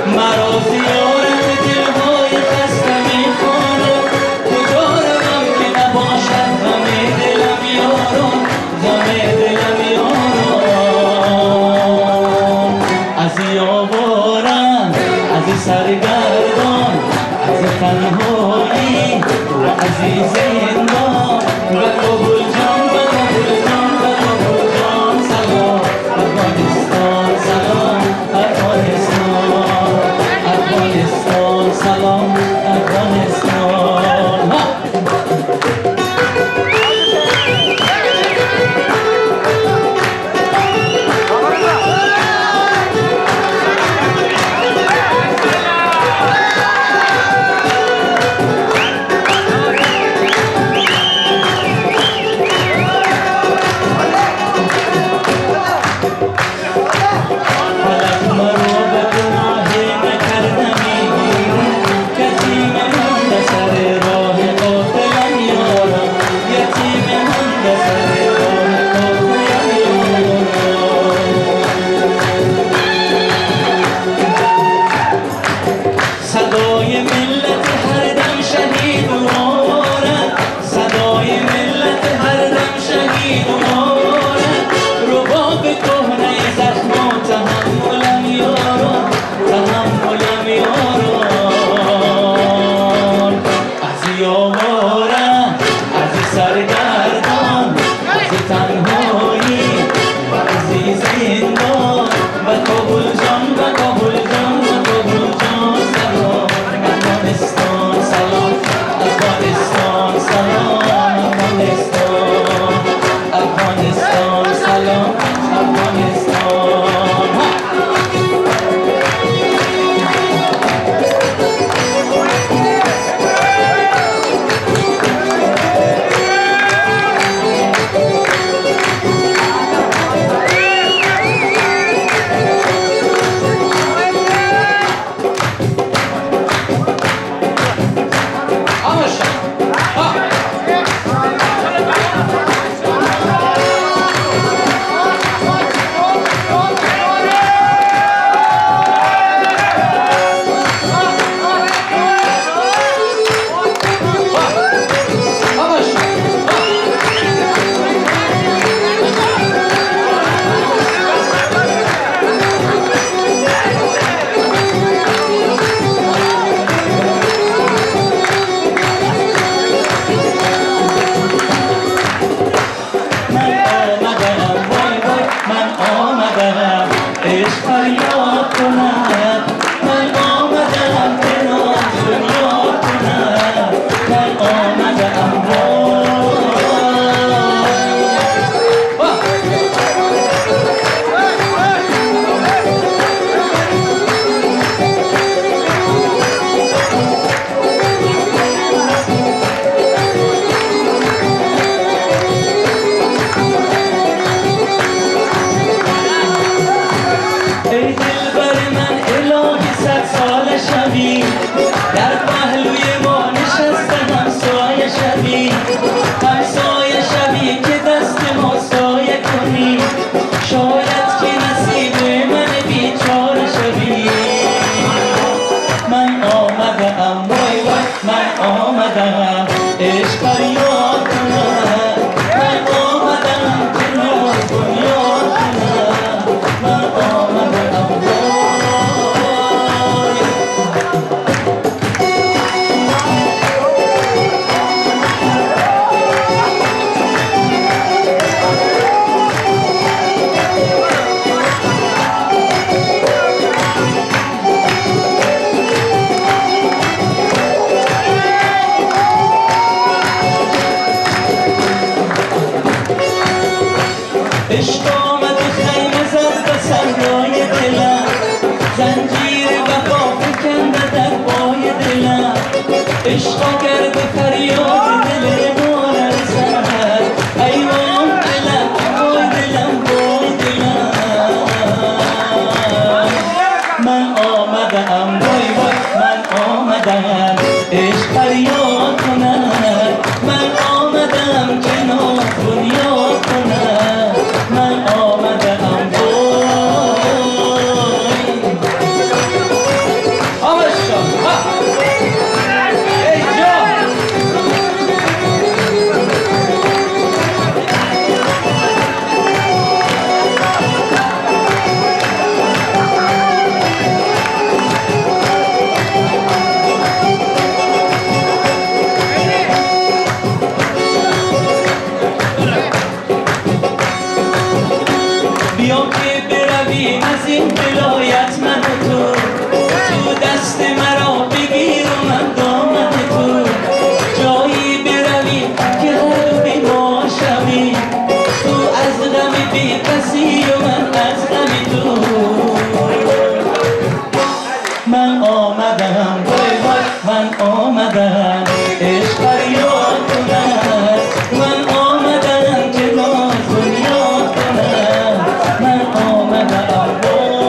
مرا زیارت دلهای خسته میکنه، کجا روم که نباشد غم دلم یاران، غم دلم یاران. از یاوارم از سرگردان، از تنهایی و از زندان، و کابل جان و کابل جان و کابل جان. سلام افغانستان، سلام افغانستان، افغانستان سلام افغانستان. صدای ملت هر دم شهید مارد، صدای ملت هر دم شهید مارد. رباب کهنه زخما تحملم یاران، تحملم یاران. از یاوارم از سرگردان، از تنهایی و از زندان، و کابل جان و کابل جان و کابل جان. سلام افغانستان، سلام افغانستان، سلام افغانستان، افغانستان سلام افغانستان. در پهلوی ما نشسته همسایه شوی، همسایه شوی که دست ما سایه کنی، شاید که نصیب من بیچاره شوی. من آمدم وای وای من آمدم عشق فریاد کنم، من آمدم که ناز بنیاد کنم، من آمدم وای. عشق آمد خیمه زد به صحرای دلم، زنجیر وفا فکنده در پای دلم. عشقا کرده فریاد دل ما رسد، ای وای دلم وای دلم وای دلم. من آمدم وای وای من آمدم عشق فریاد کنم، من آمدم که ناز بنیاد کنم، من آمدم وای. من آمدم وای وای من آمدم عشق فریاد کنم من آمدم که باز بنیاد کنم من آمدم وای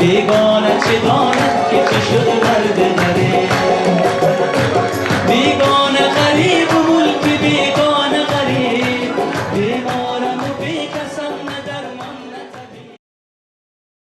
بیگانه چه دانه